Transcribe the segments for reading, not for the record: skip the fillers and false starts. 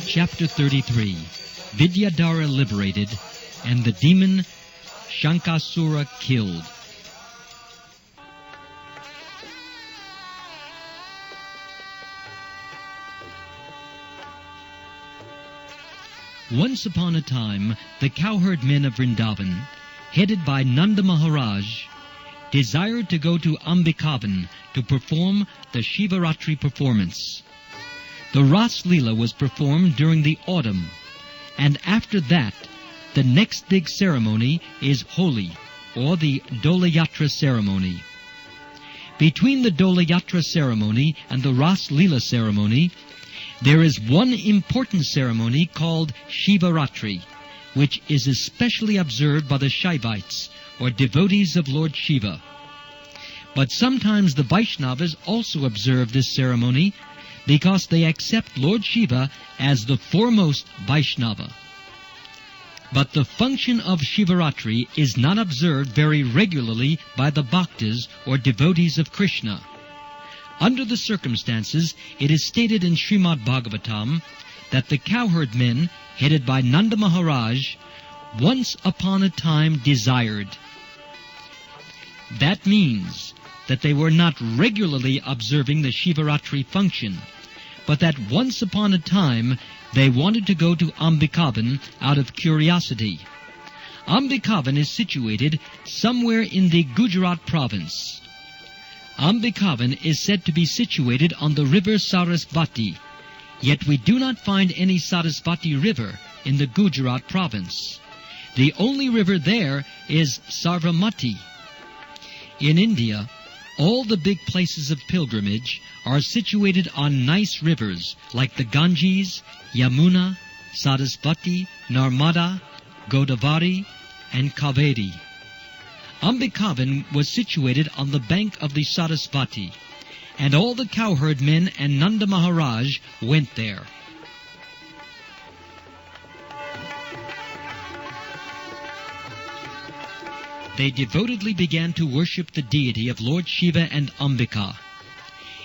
Chapter 33, Vidyadhar liberated, and the demon Sankhasura killed. Once upon a time, the cowherd men of Vrndavana, headed by Nanda Maharaja, desired to go to Ambikavana to perform the Shivaratri performance. The Ras Leela was performed during the autumn, and after that, the next big ceremony is Holi, or the Dolayatra ceremony. Between the Dolayatra ceremony and the Ras Leela ceremony, there is one important ceremony called Shivaratri, which is especially observed by the Shaivites, or devotees of Lord Shiva. But sometimes the Vaishnavas also observe this ceremony because they accept Lord Shiva as the foremost Vaishnava. But the function of Shivaratri is not observed very regularly by the bhaktas or devotees of Krishna. Under the circumstances, it is stated in Srimad Bhagavatam that the cowherd men, headed by Nanda Maharaj, once upon a time desired. That means that they were not regularly observing the Shivaratri function, but that once upon a time they wanted to go to Ambikavana out of curiosity. Ambikavana is situated somewhere in the Gujarat province. Ambikavana is said to be situated on the river Sarasvati, yet we do not find any Sarasvati river in the Gujarat province. The only river there is Sarvamati. In India, all the big places of pilgrimage are situated on nice rivers like the Ganges, Yamuna, Sarasvati, Narmada, Godavari, and Kaveri. Ambikavana was situated on the bank of the Sarasvati, and all the cowherd men and Nanda Maharaj went there. They devotedly began to worship the deity of Lord Shiva and Ambika.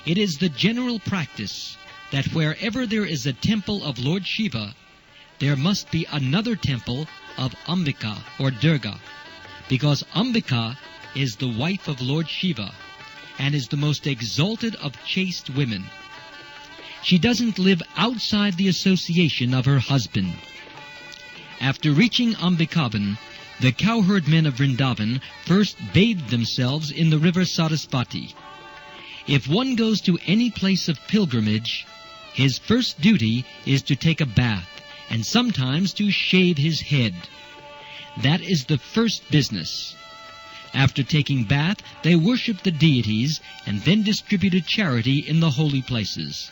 It is the general practice that wherever there is a temple of Lord Shiva, there must be another temple of Ambika or Durga, because Ambika is the wife of Lord Shiva and is the most exalted of chaste women. She doesn't live outside the association of her husband. After reaching Ambikavana, the cowherd men of Vrndavana first bathed themselves in the river Sarasvati. If one goes to any place of pilgrimage, his first duty is to take a bath and sometimes to shave his head. That is the first business. After taking bath, they worship the deities and then distributed charity in the holy places.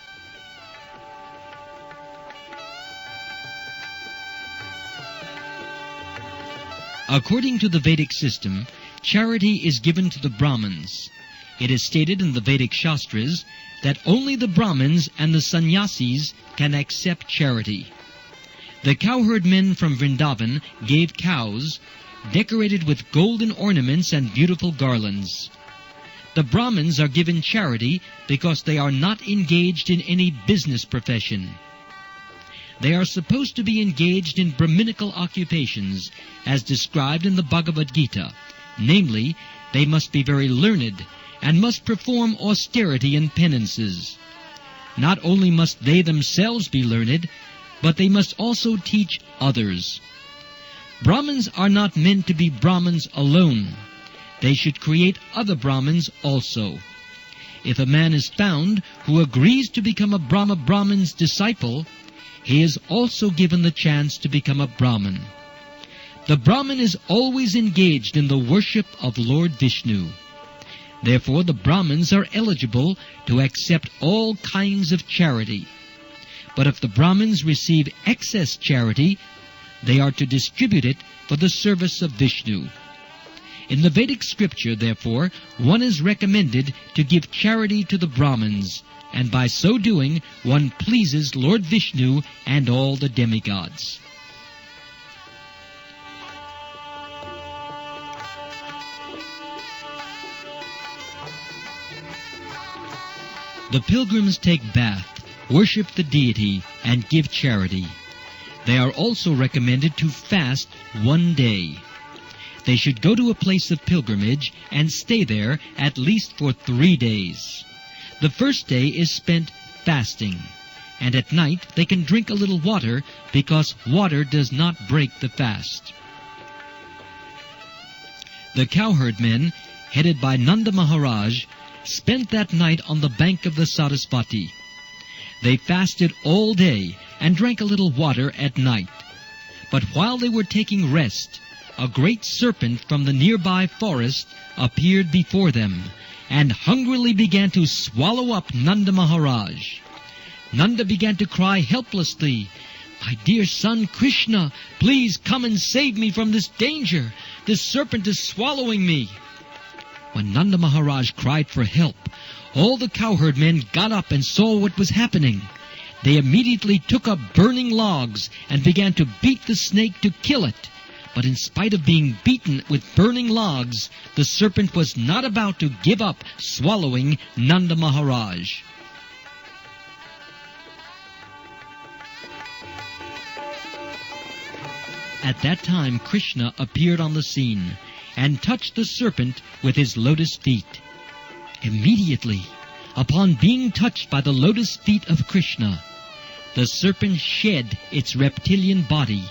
According to the Vedic system, charity is given to the Brahmins. It is stated in the Vedic Shastras that only the Brahmins and the sannyasis can accept charity. The cowherd men from Vrndavana gave cows decorated with golden ornaments and beautiful garlands. The Brahmins are given charity because they are not engaged in any business profession. They are supposed to be engaged in Brahminical occupations, as described in the Bhagavad Gita. Namely, they must be very learned and must perform austerity and penances. Not only must they themselves be learned, but they must also teach others. Brahmins are not meant to be Brahmins alone. They should create other Brahmins also. If a man is found who agrees to become a Brahmin's disciple, he is also given the chance to become a Brahmin. The Brahmin is always engaged in the worship of Lord Vishnu. Therefore, the Brahmins are eligible to accept all kinds of charity. But if the Brahmins receive excess charity, they are to distribute it for the service of Vishnu. In the Vedic scripture, therefore, one is recommended to give charity to the Brahmins, and by so doing, one pleases Lord Vishnu and all the demigods. The pilgrims take bath worship the deity, and give charity. They are also recommended to fast 1 day. They should go to a place of pilgrimage and stay there at least for 3 days. The first day is spent fasting, and at night they can drink a little water because water does not break the fast. The cowherd men, headed by Nanda Maharaj, spent that night on the bank of the Sarasvati. They fasted all day and drank a little water at night. But while they were taking rest, a great serpent from the nearby forest appeared before them and hungrily began to swallow up Nanda Maharaj. Nanda began to cry helplessly, "My dear son Krishna, please come and save me from this danger. This serpent is swallowing me." When Nanda Maharaj cried for help, all the cowherd men got up and saw what was happening. They immediately took up burning logs and began to beat the snake to kill it. But in spite of being beaten with burning logs, the serpent was not about to give up swallowing Nanda Maharaj. At that time Krishna appeared on the scene and touched the serpent with his lotus feet. Immediately, upon being touched by the lotus feet of Krishna, the serpent shed its reptilian body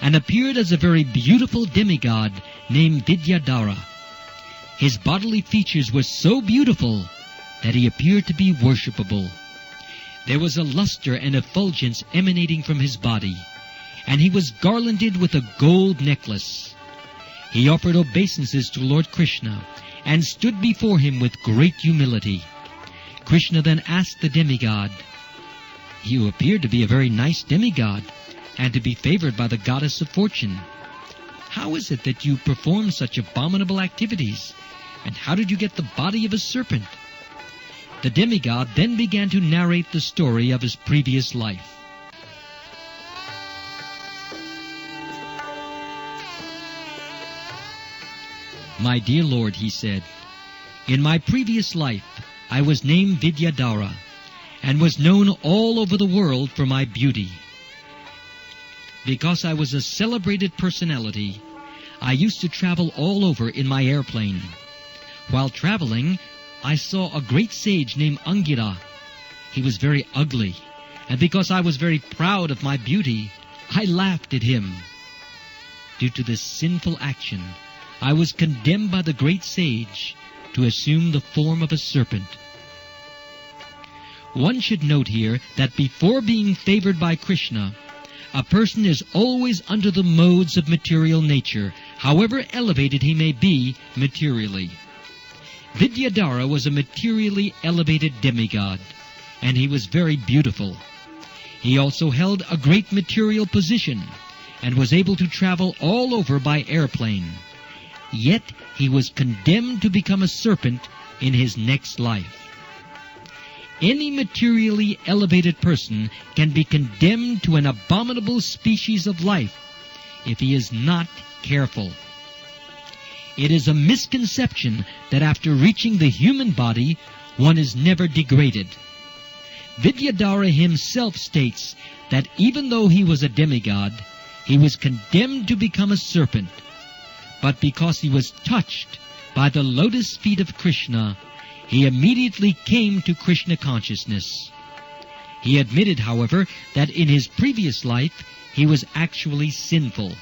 and appeared as a very beautiful demigod named Vidyadhar. His bodily features were so beautiful that he appeared to be worshipable. There was a luster and effulgence emanating from his body, and he was garlanded with a gold necklace. He offered obeisances to Lord Krishna and stood before him with great humility. Krishna then asked the demigod, "You appear to be a very nice demigod, and to be favored by the goddess of fortune. How is it that you perform such abominable activities, and how did you get the body of a serpent?" The demigod then began to narrate the story of his previous life. "My dear Lord," he said, "in my previous life I was named Vidyadhar and was known all over the world for my beauty. Because I was a celebrated personality, I used to travel all over in my airplane. While traveling, I saw a great sage named Angira. He was very ugly, and because I was very proud of my beauty, I laughed at him. Due to this sinful action, I was condemned by the great sage to assume the form of a serpent." One should note here that before being favored by Krishna, a person is always under the modes of material nature, however elevated he may be materially. Vidyadhar was a materially elevated demigod, and he was very beautiful. He also held a great material position, and was able to travel all over by airplane. Yet he was condemned to become a serpent in his next life. Any materially elevated person can be condemned to an abominable species of life if he is not careful. It is a misconception that after reaching the human body, one is never degraded. Vidyadhar himself states that even though he was a demigod, he was condemned to become a serpent. But because he was touched by the lotus feet of Krishna, he immediately came to Krishna consciousness. He admitted, however, that in his previous life he was actually sinful.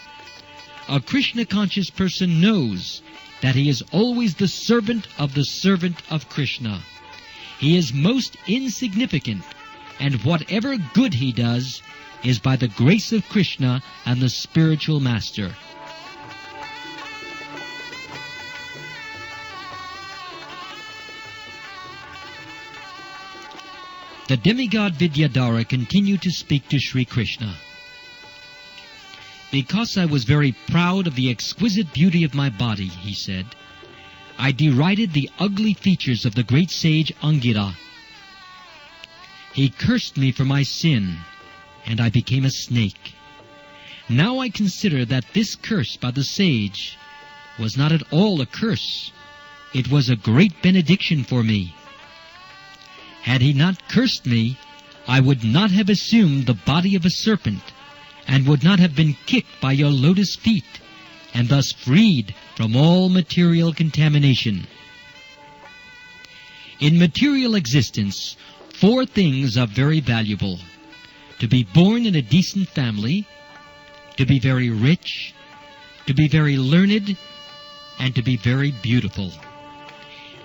A Krishna-conscious person knows that he is always the servant of Krishna. He is most insignificant, and whatever good he does is by the grace of Krishna and the spiritual master. The demigod Vidyadhar continued to speak to Sri Krishna. "Because I was very proud of the exquisite beauty of my body," he said, "I derided the ugly features of the great sage Angira. He cursed me for my sin, and I became a snake. Now I consider that this curse by the sage was not at all a curse. It was a great benediction for me. Had he not cursed me, I would not have assumed the body of a serpent, and would not have been kicked by your lotus feet, and thus freed from all material contamination. In material existence, 4 things are very valuable: to be born in a decent family, to be very rich, to be very learned, and to be very beautiful.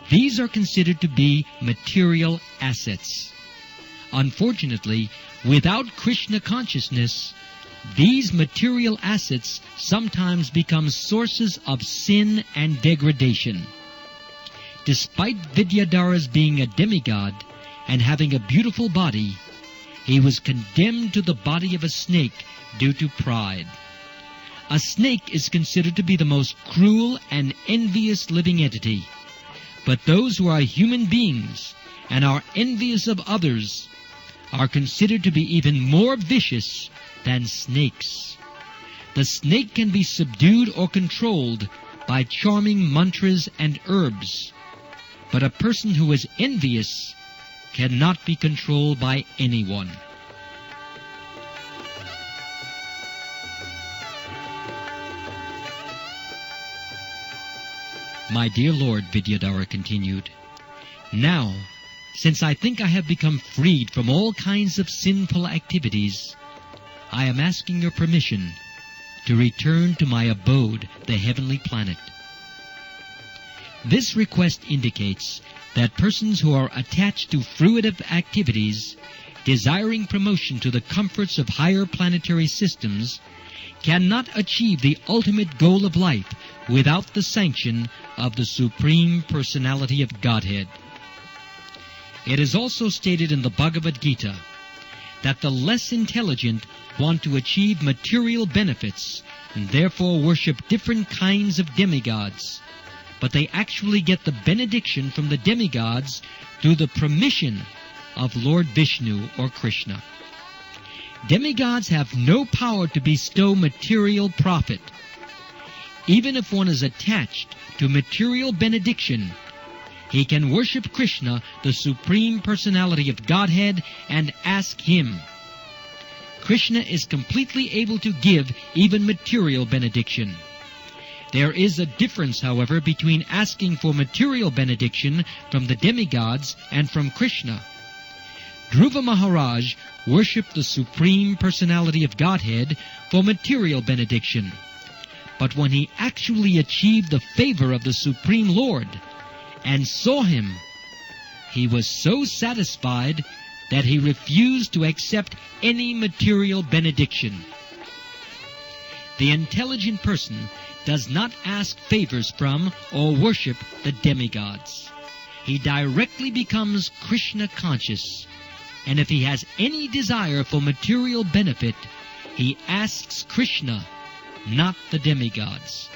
These are considered to be material assets. Unfortunately, without Krishna consciousness, these material assets sometimes become sources of sin and degradation. Despite Vidyadhara's being a demigod and having a beautiful body, he was condemned to the body of a snake due to pride. A snake is considered to be the most cruel and envious living entity. But those who are human beings and are envious of others are considered to be even more vicious than snakes. The snake can be subdued or controlled by charming mantras and herbs, but a person who is envious cannot be controlled by anyone. My dear Lord, Vidyadhara continued, now, since I think I have become freed from all kinds of sinful activities, I am asking your permission to return to my abode, the heavenly planet. This request indicates that persons who are attached to fruitive activities, desiring promotion to the comforts of higher planetary systems, cannot achieve the ultimate goal of life without the sanction of the Supreme Personality of Godhead. It is also stated in the Bhagavad Gita that the less intelligent want to achieve material benefits and therefore worship different kinds of demigods, but they actually get the benediction from the demigods through the permission of Lord Vishnu or Krishna. Demigods have no power to bestow material profit. Even if one is attached to material benediction, he can worship Krishna, the Supreme Personality of Godhead, and ask Him. Krishna is completely able to give even material benediction. There is a difference, however, between asking for material benediction from the demigods and from Krishna. Dhruva Maharaj worshipped the Supreme Personality of Godhead for material benediction. But when he actually achieved the favor of the Supreme Lord and saw Him, he was so satisfied that he refused to accept any material benediction. The intelligent person does not ask favors from or worship the demigods. He directly becomes Krishna conscious, and if he has any desire for material benefit, he asks Krishna, not the demigods.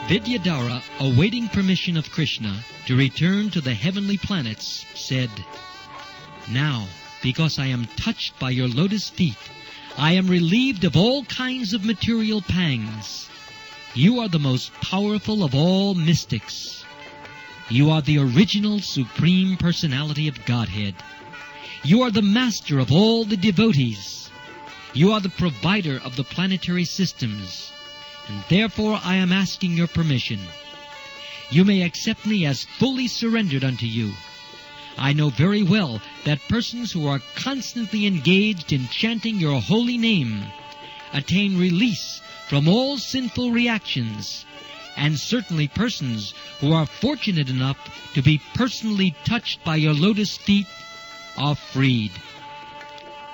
Vidyadhara, awaiting permission of Krishna to return to the heavenly planets, said, now, because I am touched by your lotus feet, I am relieved of all kinds of material pangs. You are the most powerful of all mystics. You are the original Supreme Personality of Godhead. You are the master of all the devotees. You are the provider of the planetary systems, and therefore I am asking your permission. You may accept me as fully surrendered unto you. I know very well that persons who are constantly engaged in chanting your holy name attain release from all sinful reactions, and certainly persons who are fortunate enough to be personally touched by your lotus feet are freed.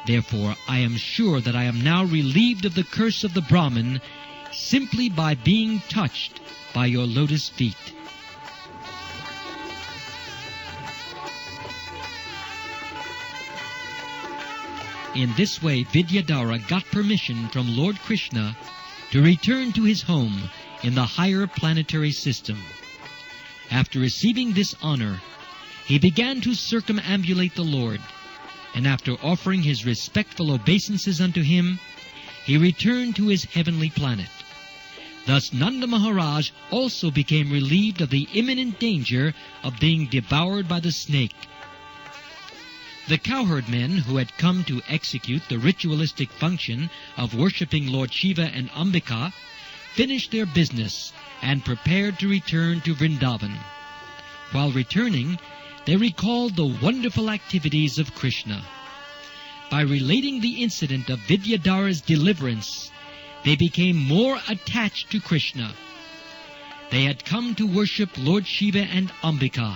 Therefore, I am sure that I am now relieved of the curse of the Brahmin simply by being touched by your lotus feet. In this way, Vidyadhara got permission from Lord Krishna to return to his home in the higher planetary system. After receiving this honor, he began to circumambulate the Lord, and after offering his respectful obeisances unto him, he returned to his heavenly planet. Thus Nanda Maharaj also became relieved of the imminent danger of being devoured by the snake. The cowherd men who had come to execute the ritualistic function of worshipping Lord Shiva and Ambika finished their business and prepared to return to Vrndavana. While returning, they recalled the wonderful activities of Krishna. By relating the incident of Vidyadhar's deliverance, they became more attached to Krishna. They had come to worship Lord Shiva and Ambika,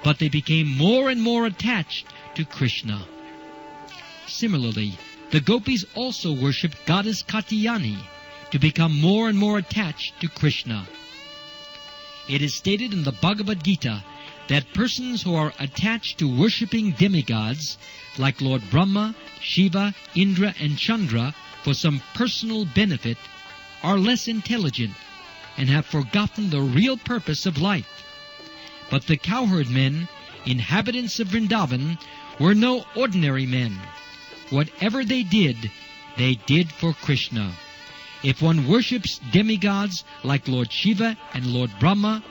but they became more and more attached to Krishna. Similarly, the gopis also worshipped goddess Katyayani to become more and more attached to Krishna. It is stated in the Bhagavad Gita that persons who are attached to worshipping demigods like Lord Brahma, Shiva, Indra and Chandra for some personal benefit are less intelligent and have forgotten the real purpose of life. But the cowherd men, inhabitants of Vrndavana, were no ordinary men. Whatever they did for Krishna. If one worships demigods like Lord Shiva and Lord Brahma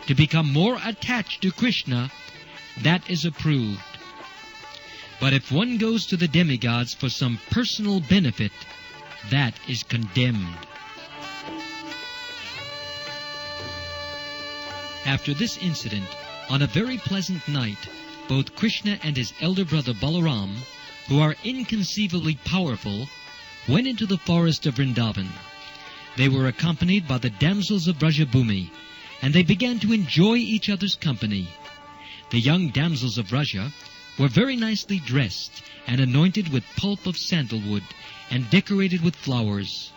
to become more attached to Krishna, that is approved. But if one goes to the demigods for some personal benefit, that is condemned. After this incident, on a very pleasant night, both Krishna and his elder brother Balaram, who are inconceivably powerful, went into the forest of Vrndavana. They were accompanied by the damsels of Brajabhumi, and they began to enjoy each other's company. The young damsels of Vraja were very nicely dressed and anointed with pulp of sandalwood and decorated with flowers.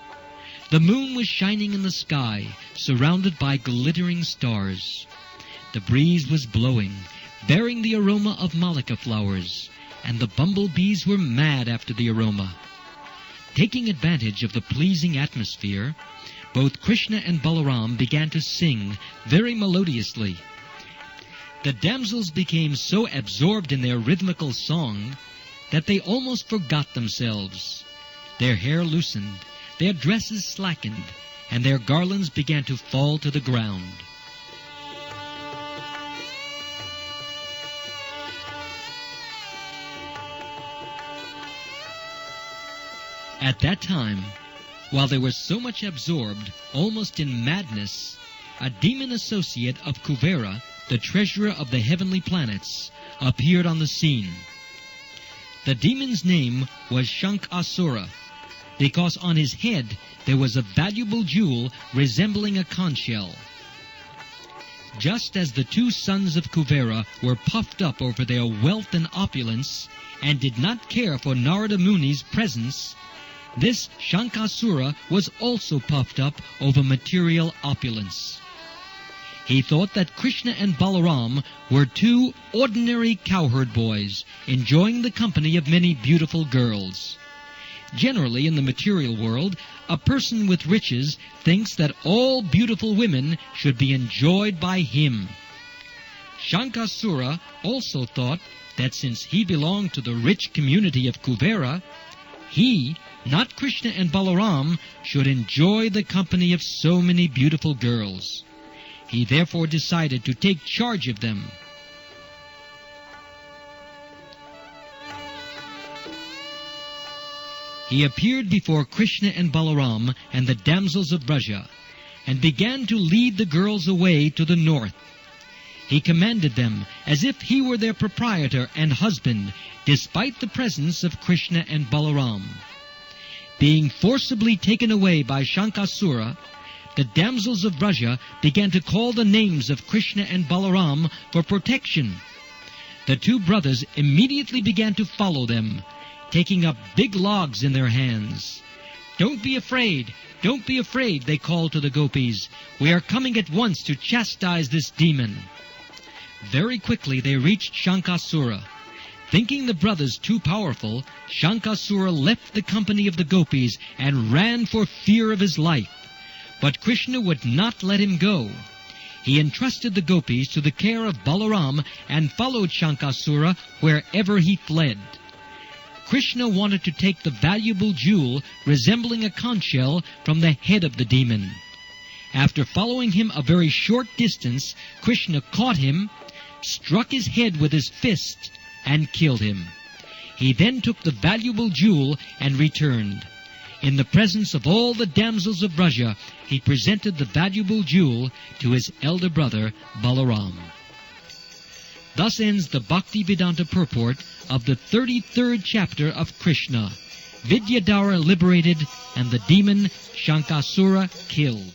The moon was shining in the sky, surrounded by glittering stars. The breeze was blowing, bearing the aroma of malika flowers, and the bumblebees were mad after the aroma. Taking advantage of the pleasing atmosphere, both Krishna and Balaram began to sing very melodiously. The damsels became so absorbed in their rhythmical song that they almost forgot themselves. Their hair loosened, their dresses slackened, and their garlands began to fall to the ground. At that time, while they were so much absorbed, almost in madness, a demon associate of Kuvera, the treasurer of the heavenly planets, appeared on the scene. The demon's name was Sankhasura, because on his head there was a valuable jewel resembling a conch shell. Just as the two sons of Kuvera were puffed up over their wealth and opulence, and did not care for Narada Muni's presence, this Sankhasura was also puffed up over material opulence. He thought that Krishna and Balaram were two ordinary cowherd boys enjoying the company of many beautiful girls. Generally, in the material world, a person with riches thinks that all beautiful women should be enjoyed by him. Sankhasura also thought that since he belonged to the rich community of Kuvera, he, not Krishna and Balaram, should enjoy the company of so many beautiful girls. He therefore decided to take charge of them. He appeared before Krishna and Balaram and the damsels of Vraja, and began to lead the girls away to the north. He commanded them as if he were their proprietor and husband, despite the presence of Krishna and Balaram. Being forcibly taken away by Sankhasura, the damsels of Vraja began to call the names of Krishna and Balaram for protection. The two brothers immediately began to follow them, taking up big logs in their hands. "Don't be afraid, don't be afraid," they called to the gopis. "We are coming at once to chastise this demon." Very quickly they reached Sankhasura. Thinking the brothers too powerful, Sankhasura left the company of the gopis and ran for fear of his life. But Krishna would not let him go. He entrusted the gopis to the care of Balaram and followed Sankhasura wherever he fled. Krishna wanted to take the valuable jewel resembling a conch shell from the head of the demon. After following him a very short distance, Krishna caught him, struck his head with his fist, and killed him. He then took the valuable jewel and returned. In the presence of all the damsels of Braja, he presented the valuable jewel to his elder brother Balaram. Thus ends the Bhaktivedanta purport of the 33rd chapter of Krishna, Vidyadhar liberated and the demon Sankhasura killed.